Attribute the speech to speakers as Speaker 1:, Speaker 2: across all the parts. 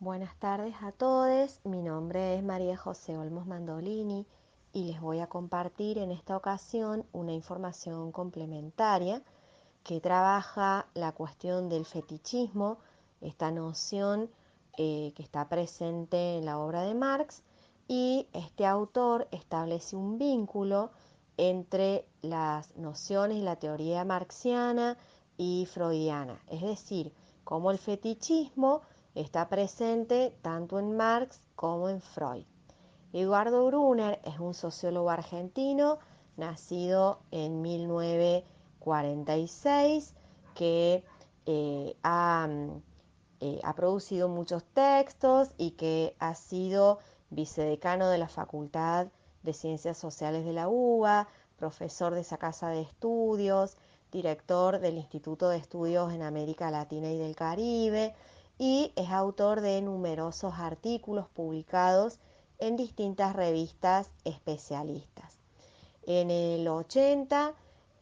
Speaker 1: Buenas tardes a todos, mi nombre es María José Olmos Mandolini y les voy a compartir en esta ocasión una información complementaria que trabaja la cuestión del fetichismo, esta noción que está presente en la obra de Marx, y este autor establece un vínculo entre las nociones y la teoría marxiana y freudiana, es decir, cómo el fetichismo está presente tanto en Marx como en Freud. Eduardo Brunner es un sociólogo argentino nacido en 1946 que ha producido muchos textos y que ha sido vicedecano de la Facultad de Ciencias Sociales de la UBA, profesor de esa casa de estudios, director del Instituto de Estudios en América Latina y del Caribe, y es autor de numerosos artículos publicados en distintas revistas especialistas. En el 80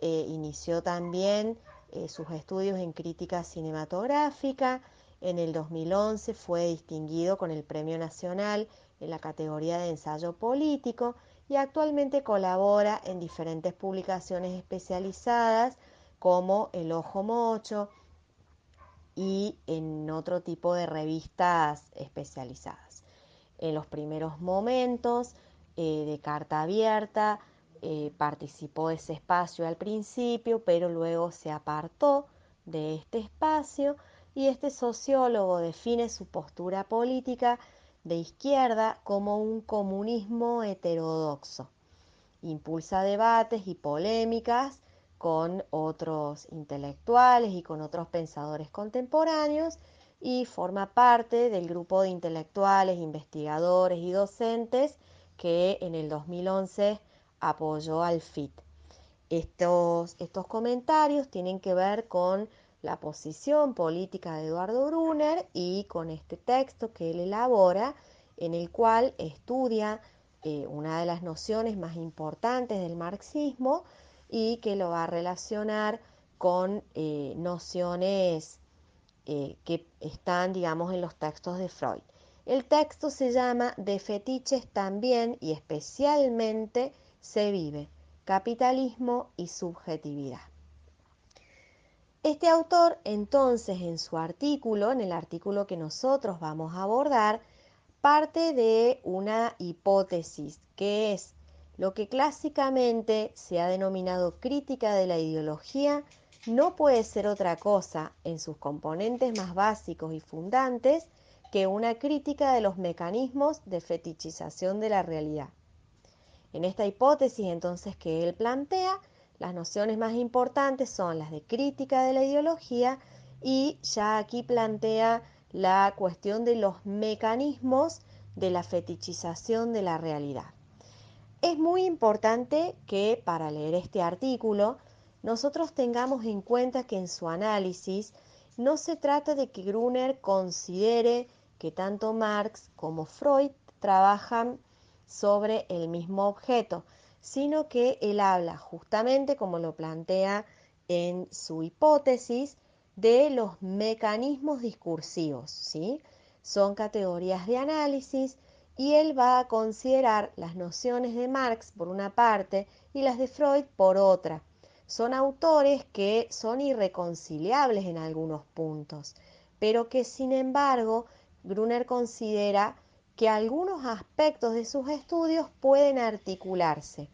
Speaker 1: inició también sus estudios en crítica cinematográfica. En el 2011 fue distinguido con el Premio Nacional en la categoría de ensayo político y actualmente colabora en diferentes publicaciones especializadas como El Ojo Mocho y en otro tipo de revistas especializadas. En los primeros momentos de Carta Abierta participó de ese espacio al principio, pero luego se apartó de este espacio y este sociólogo define su postura política de izquierda como un comunismo heterodoxo. Impulsa debates y polémicas con otros intelectuales y con otros pensadores contemporáneos y forma parte del grupo de intelectuales, investigadores y docentes que en el 2011 apoyó al FIT. Estos comentarios tienen que ver con la posición política de Eduardo Brunner y con este texto que él elabora, en el cual estudia una de las nociones más importantes del marxismo y que lo va a relacionar con nociones que están, digamos, en los textos de Freud. El texto se llama De fetiches también y especialmente se vive, capitalismo y subjetividad. Este autor, entonces, en su artículo, en el artículo que nosotros vamos a abordar, parte de una hipótesis que es lo que clásicamente se ha denominado crítica de la ideología, no puede ser otra cosa en sus componentes más básicos y fundantes que una crítica de los mecanismos de fetichización de la realidad. En esta hipótesis entonces que él plantea, las nociones más importantes son las de crítica de la ideología y ya aquí plantea la cuestión de los mecanismos de la fetichización de la realidad. Es muy importante que para leer este artículo nosotros tengamos en cuenta que en su análisis no se trata de que Brunner considere que tanto Marx como Freud trabajan sobre el mismo objeto, sino que él habla justamente, como lo plantea en su hipótesis, de los mecanismos discursivos, ¿sí? Son categorías de análisis y él va a considerar las nociones de Marx por una parte y las de Freud por otra. Son autores que son irreconciliables en algunos puntos, pero que sin embargo Brunner considera que algunos aspectos de sus estudios pueden articularse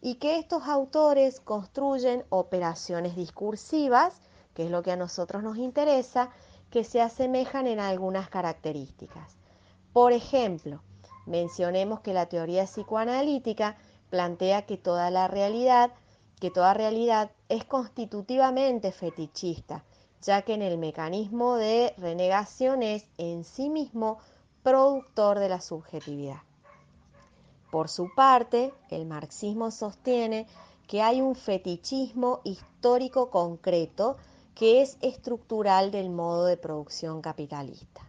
Speaker 1: y que estos autores construyen operaciones discursivas, que es lo que a nosotros nos interesa, que se asemejan en algunas características. Por ejemplo, mencionemos que la teoría psicoanalítica plantea que toda realidad es constitutivamente fetichista, ya que en el mecanismo de renegación es en sí mismo productor de la subjetividad. Por su parte, el marxismo sostiene que hay un fetichismo histórico concreto que es estructural del modo de producción capitalista.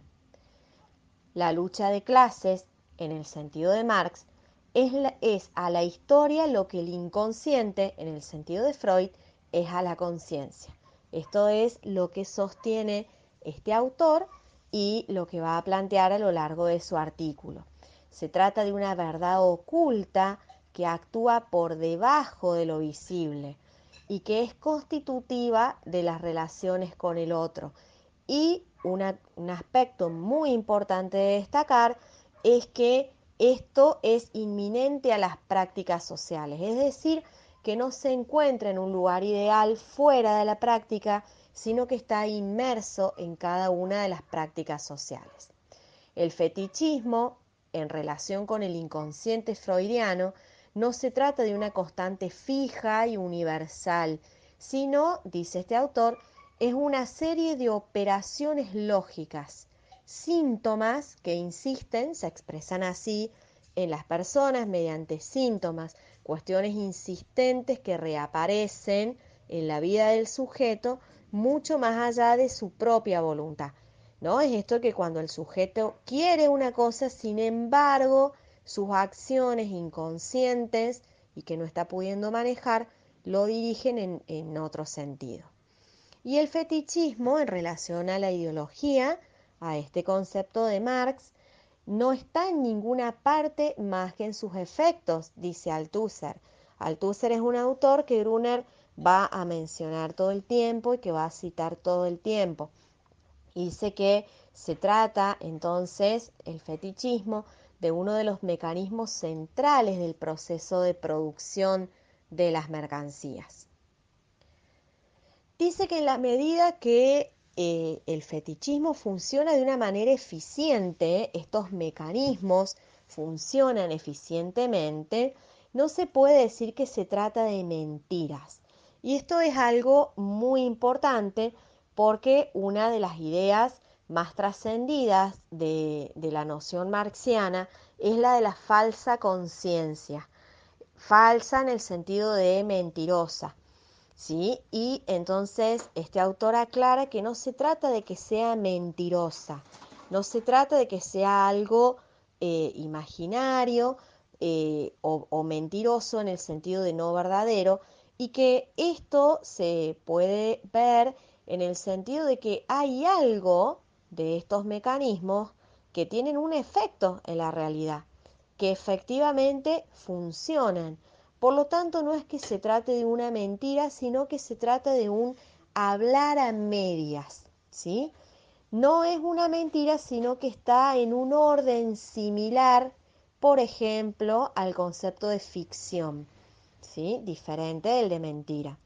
Speaker 1: La lucha de clases, en el sentido de Marx, es a la historia lo que el inconsciente, en el sentido de Freud, es a la conciencia. Esto es lo que sostiene este autor y lo que va a plantear a lo largo de su artículo. Se trata de una verdad oculta que actúa por debajo de lo visible y que es constitutiva de las relaciones con el otro. Y un aspecto muy importante de destacar es que esto es inminente a las prácticas sociales, es decir, que no se encuentra en un lugar ideal fuera de la práctica, sino que está inmerso en cada una de las prácticas sociales. El fetichismo, en relación con el inconsciente freudiano, no se trata de una constante fija y universal, sino, dice este autor, es una serie de operaciones lógicas, síntomas que insisten, se expresan así en las personas mediante síntomas, cuestiones insistentes que reaparecen en la vida del sujeto mucho más allá de su propia voluntad. ¿No? Es esto que cuando el sujeto quiere una cosa, sin embargo, sus acciones inconscientes y que no está pudiendo manejar, lo dirigen en otro sentido. Y el fetichismo, en relación a la ideología, a este concepto de Marx, no está en ninguna parte más que en sus efectos, dice Althusser. Althusser es un autor que Brunner va a mencionar todo el tiempo y que va a citar todo el tiempo. Y dice que se trata entonces el fetichismo de uno de los mecanismos centrales del proceso de producción de las mercancías. Dice que en la medida que el fetichismo funciona de una manera eficiente, estos mecanismos funcionan eficientemente, no se puede decir que se trata de mentiras. Y esto es algo muy importante porque una de las ideas más trascendidas de la noción marxiana es la de la falsa conciencia. Falsa en el sentido de mentirosa. ¿Sí? Y entonces este autor aclara que no se trata de que sea mentirosa, no se trata de que sea algo imaginario o mentiroso en el sentido de no verdadero, y que esto se puede ver en el sentido de que hay algo de estos mecanismos que tienen un efecto en la realidad, que efectivamente funcionan. Por lo tanto, no es que se trate de una mentira, sino que se trata de un hablar a medias, ¿sí? No es una mentira, sino que está en un orden similar, por ejemplo, al concepto de ficción, ¿sí? Diferente del de mentira.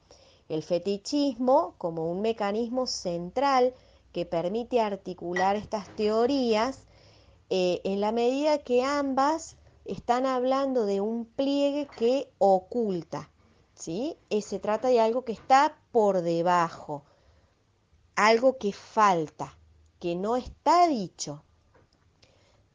Speaker 1: El fetichismo, como un mecanismo central que permite articular estas teorías, en la medida que ambas están hablando de un pliegue que oculta, ¿sí? Se trata de algo que está por debajo, algo que falta, que no está dicho.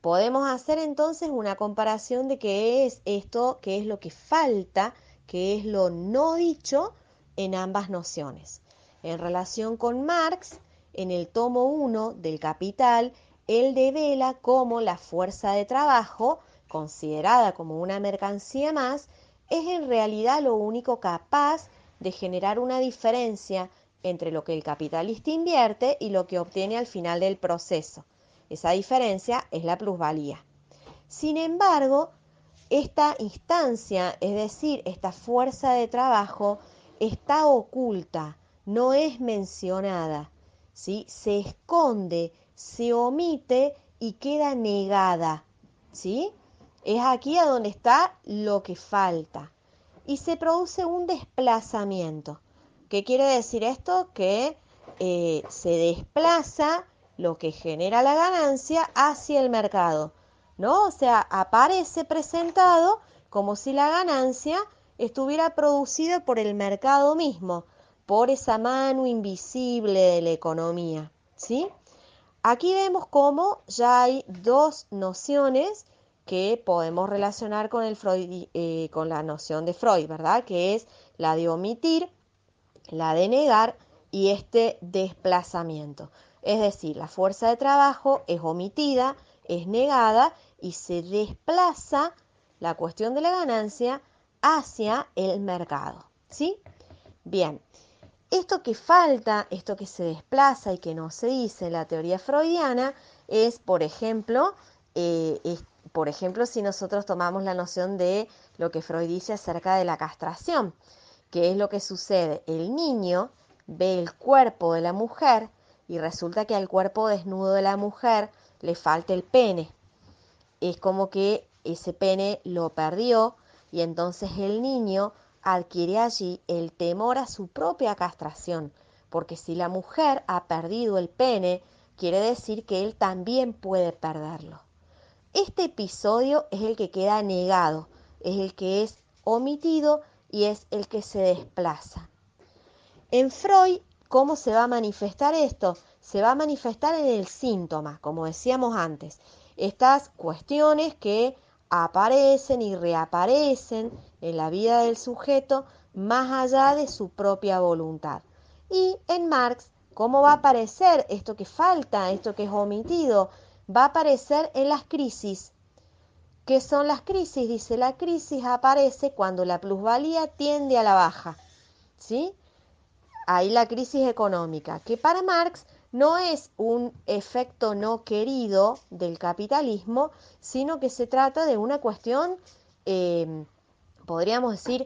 Speaker 1: Podemos hacer entonces una comparación de qué es esto, qué es lo que falta, qué es lo no dicho en ambas nociones. En relación con Marx, en el tomo 1 del Capital, él devela cómo la fuerza de trabajo, considerada como una mercancía más, es en realidad lo único capaz de generar una diferencia entre lo que el capitalista invierte y lo que obtiene al final del proceso. Esa diferencia es la plusvalía. Sin embargo, esta instancia, es decir, esta fuerza de trabajo, está oculta, no es mencionada, ¿sí? Se esconde, se omite y queda negada, ¿sí? Es aquí a donde está lo que falta. Y se produce un desplazamiento. ¿Qué quiere decir esto? Que se desplaza lo que genera la ganancia hacia el mercado, ¿no? O sea, aparece presentado como si la ganancia estuviera producida por el mercado mismo, por esa mano invisible de la economía, ¿sí? Aquí vemos cómo ya hay dos nociones que podemos relacionar con con la noción de Freud, ¿verdad? Que es la de omitir, la de negar y este desplazamiento. Es decir, la fuerza de trabajo es omitida, es negada y se desplaza la cuestión de la ganancia hacia el mercado, ¿sí? Bien, esto que falta, esto que se desplaza y que no se dice en la teoría freudiana, es, por ejemplo, si nosotros tomamos la noción de lo que Freud dice acerca de la castración, que es lo que sucede. El niño ve el cuerpo de la mujer y resulta que al cuerpo desnudo de la mujer le falta el pene. Es como que ese pene lo perdió y entonces el niño adquiere allí el temor a su propia castración, porque si la mujer ha perdido el pene, quiere decir que él también puede perderlo. Este episodio es el que queda negado, es el que es omitido y es el que se desplaza. En Freud, ¿cómo se va a manifestar esto? Se va a manifestar en el síntoma, como decíamos antes. Estas cuestiones que aparecen y reaparecen en la vida del sujeto más allá de su propia voluntad. Y en Marx, ¿cómo va a aparecer esto que falta, esto que es omitido? Va a aparecer en las crisis. ¿Qué son las crisis? Dice, la crisis aparece cuando la plusvalía tiende a la baja, ¿sí? Hay la crisis económica, que para Marx no es un efecto no querido del capitalismo, sino que se trata de una cuestión, eh, podríamos decir,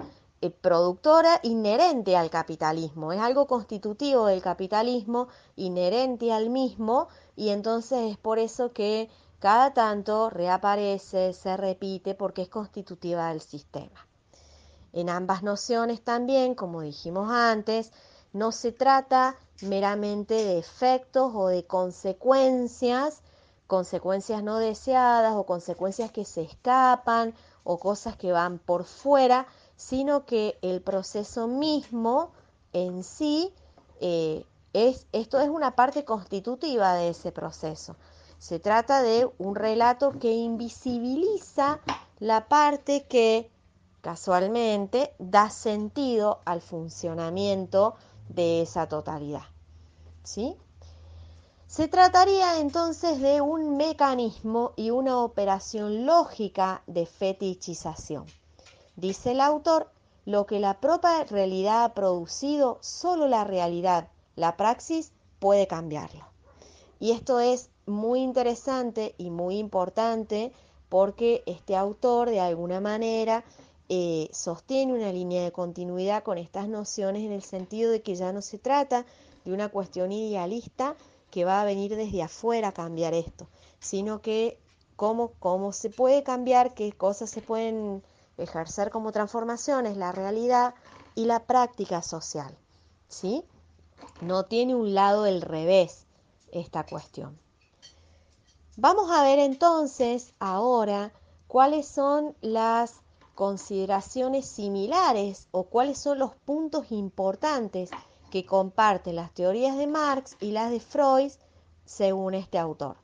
Speaker 1: productora inherente al capitalismo. Es algo constitutivo del capitalismo, inherente al mismo, y entonces es por eso que cada tanto reaparece, se repite, porque es constitutiva del sistema. En ambas nociones también, como dijimos antes, no se trata meramente de efectos o de consecuencias, consecuencias no deseadas o consecuencias que se escapan o cosas que van por fuera, sino que el proceso mismo en sí esto es una parte constitutiva de ese proceso. Se trata de un relato que invisibiliza la parte que casualmente da sentido al funcionamiento de esa totalidad, ¿sí? Se trataría entonces de un mecanismo y una operación lógica de fetichización. Dice el autor, lo que la propia realidad ha producido, solo la realidad, la praxis, puede cambiarlo. Y esto es muy interesante y muy importante porque este autor de alguna manera sostiene una línea de continuidad con estas nociones en el sentido de que ya no se trata de una cuestión idealista que va a venir desde afuera a cambiar esto, sino que cómo se puede cambiar, qué cosas se pueden ejercer como transformaciones, la realidad y la práctica social, ¿sí? No tiene un lado del revés esta cuestión. Vamos a ver entonces ahora cuáles son las consideraciones similares o cuáles son los puntos importantes que comparten las teorías de Marx y las de Freud según este autor.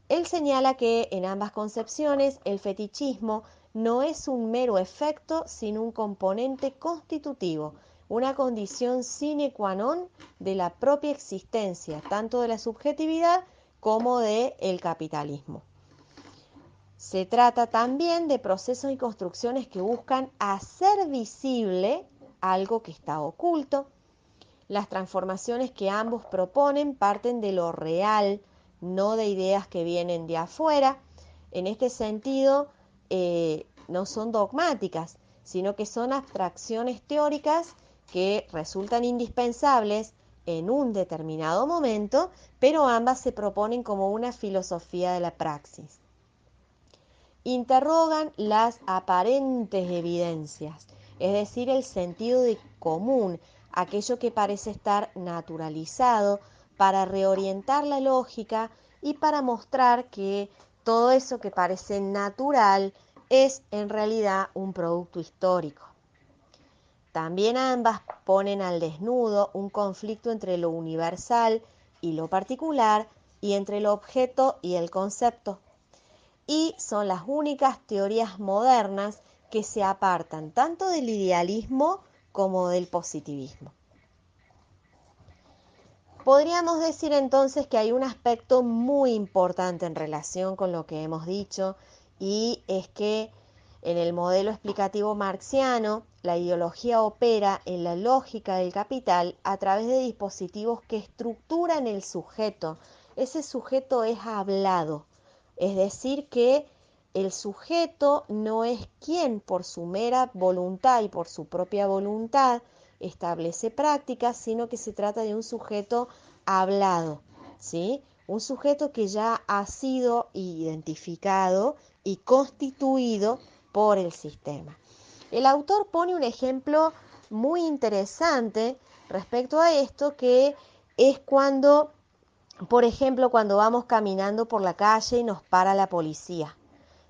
Speaker 1: Él señala que en ambas concepciones el fetichismo no es un mero efecto, sino un componente constitutivo, una condición sine qua non de la propia existencia, tanto de la subjetividad como del capitalismo. Se trata también de procesos y construcciones que buscan hacer visible algo que está oculto. Las transformaciones que ambos proponen parten de lo real, no de ideas que vienen de afuera. En este sentido, no son dogmáticas, sino que son abstracciones teóricas que resultan indispensables en un determinado momento, pero ambas se proponen como una filosofía de la praxis. Interrogan las aparentes evidencias, es decir, el sentido de común, aquello que parece estar naturalizado, para reorientar la lógica y para mostrar que todo eso que parece natural es en realidad un producto histórico. También ambas ponen al desnudo un conflicto entre lo universal y lo particular y entre el objeto y el concepto. Y son las únicas teorías modernas que se apartan tanto del idealismo como del positivismo. Podríamos decir entonces que hay un aspecto muy importante en relación con lo que hemos dicho y es que en el modelo explicativo marxiano la ideología opera en la lógica del capital a través de dispositivos que estructuran el sujeto, ese sujeto es hablado. Es decir, que el sujeto no es quien por su mera voluntad y por su propia voluntad establece prácticas, sino que se trata de un sujeto hablado, ¿sí? Un sujeto que ya ha sido identificado y constituido por el sistema. El autor pone un ejemplo muy interesante respecto a esto, que es cuando, por ejemplo, cuando vamos caminando por la calle y nos para la policía.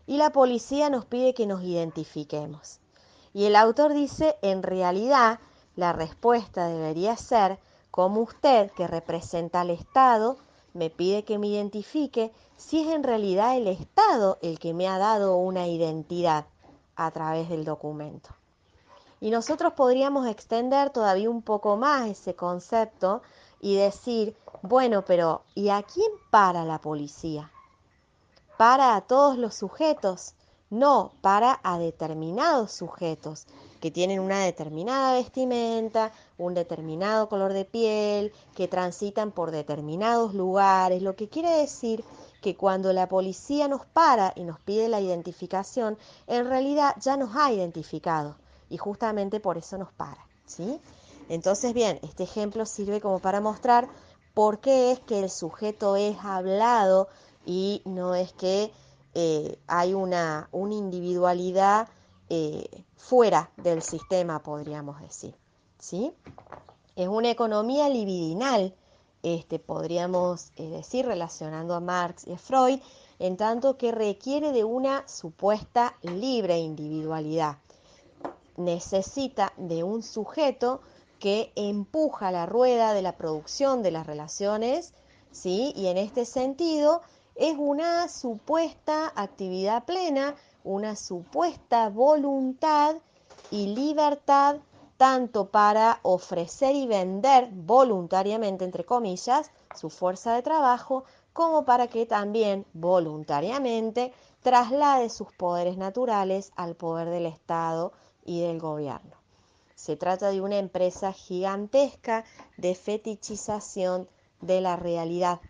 Speaker 1: Y la policía nos pide que nos identifiquemos. Y el autor dice, en realidad, la respuesta debería ser, como usted, que representa al Estado, me pide que me identifique, si es en realidad el Estado el que me ha dado una identidad a través del documento. Y nosotros podríamos extender todavía un poco más ese concepto y decir, bueno, pero ¿y a quién para la policía? ¿Para a todos los sujetos? No, para a determinados sujetos que tienen una determinada vestimenta, un determinado color de piel, que transitan por determinados lugares, lo que quiere decir que cuando la policía nos para y nos pide la identificación, en realidad ya nos ha identificado y justamente por eso nos para, ¿sí? Entonces, bien, este ejemplo sirve como para mostrar por qué es que el sujeto es hablado y no es que hay una individualidad fuera del sistema, podríamos decir, ¿sí? Es una economía libidinal, podríamos decir, relacionando a Marx y a Freud, en tanto que requiere de una supuesta libre individualidad. Necesita de un sujeto que empuja la rueda de la producción de las relaciones, ¿sí? Y en este sentido es una supuesta actividad plena, una supuesta voluntad y libertad tanto para ofrecer y vender voluntariamente, entre comillas, su fuerza de trabajo, como para que también voluntariamente traslade sus poderes naturales al poder del Estado y del gobierno. Se trata de una empresa gigantesca de fetichización de la realidad.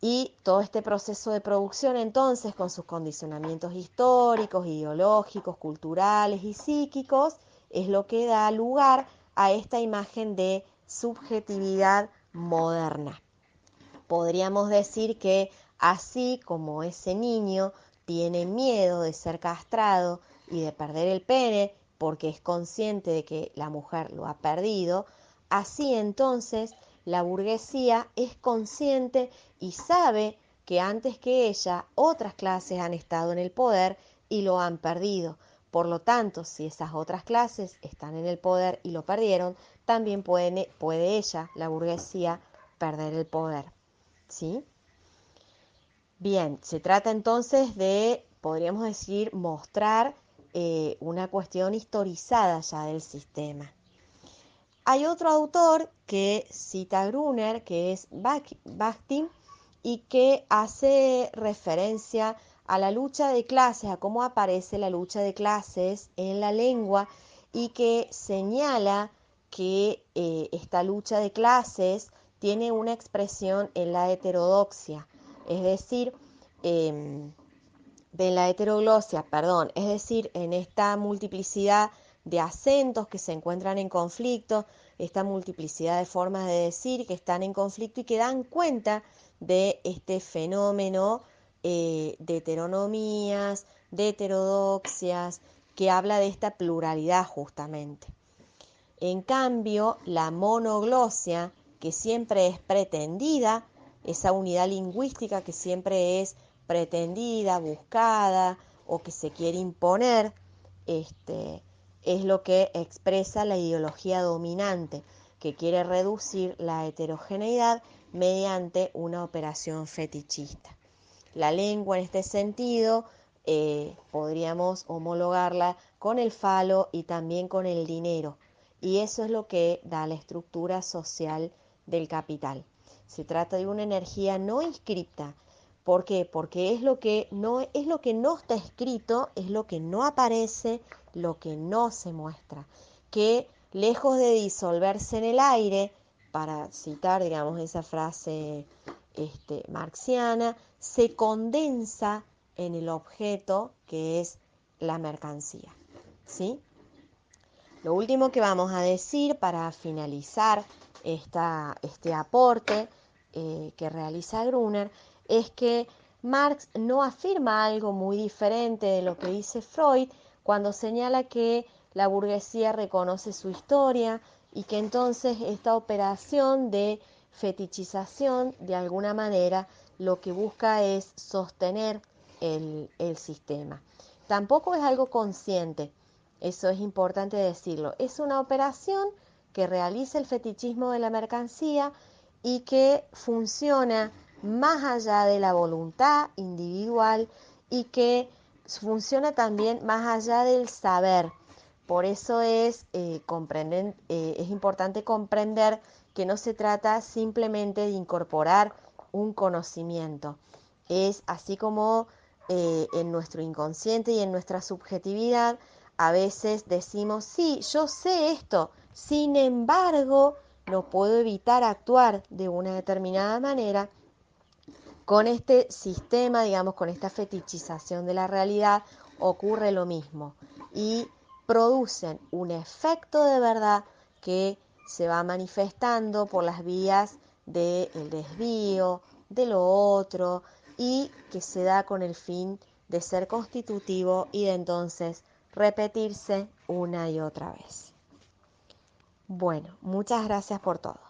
Speaker 1: Y todo este proceso de producción entonces, con sus condicionamientos históricos, ideológicos, culturales y psíquicos, es lo que da lugar a esta imagen de subjetividad moderna. Podríamos decir que así como ese niño tiene miedo de ser castrado y de perder el pene porque es consciente de que la mujer lo ha perdido, así entonces la burguesía es consciente y sabe que antes que ella otras clases han estado en el poder y lo han perdido. Por lo tanto, si esas otras clases están en el poder y lo perdieron, también puede ella, la burguesía, perder el poder. ¿Sí? Bien, se trata entonces de, podríamos decir, mostrar una cuestión historizada ya del sistema. Hay otro autor que cita a Gruner, que es Bakhtin, y que hace referencia a la lucha de clases, a cómo aparece la lucha de clases en la lengua, y que señala que esta lucha de clases tiene una expresión en la heterodoxia, es decir, de la heteroglosia, perdón, es decir, en esta multiplicidad de acentos que se encuentran en conflicto, esta multiplicidad de formas de decir que están en conflicto y que dan cuenta de este fenómeno de heteronomías, de heterodoxias, que habla de esta pluralidad justamente. En cambio, la monoglosia, que siempre es pretendida, esa unidad lingüística que siempre es pretendida, buscada o que se quiere imponer, es lo que expresa la ideología dominante, que quiere reducir la heterogeneidad mediante una operación fetichista. La lengua en este sentido podríamos homologarla con el falo y también con el dinero. Y eso es lo que da la estructura social del capital. Se trata de una energía no inscripta. ¿Por qué? Porque es lo que no está escrito, es lo que no aparece, lo que no se muestra. Que lejos de disolverse en el aire, para citar, digamos, esa frase marxiana se condensa en el objeto que es la mercancía, ¿sí? Lo último que vamos a decir para finalizar este aporte que realiza Gruner es que Marx no afirma algo muy diferente de lo que dice Freud cuando señala que la burguesía reconoce su historia y que entonces esta operación de fetichización de alguna manera lo que busca es sostener el sistema. Tampoco es algo consciente. Eso es importante decirlo. Es una operación que realiza el fetichismo de la mercancía y que funciona más allá de la voluntad individual y que funciona también más allá del saber. Por eso es importante comprender que no se trata simplemente de incorporar un conocimiento. Es así como en nuestro inconsciente y en nuestra subjetividad a veces decimos, sí, yo sé esto, sin embargo, no puedo evitar actuar de una determinada manera. Con este sistema, digamos, con esta fetichización de la realidad, ocurre lo mismo y producen un efecto de verdad que se va manifestando por las vías del desvío, de lo otro, y que se da con el fin de ser constitutivo y de entonces repetirse una y otra vez. Bueno, muchas gracias por todo.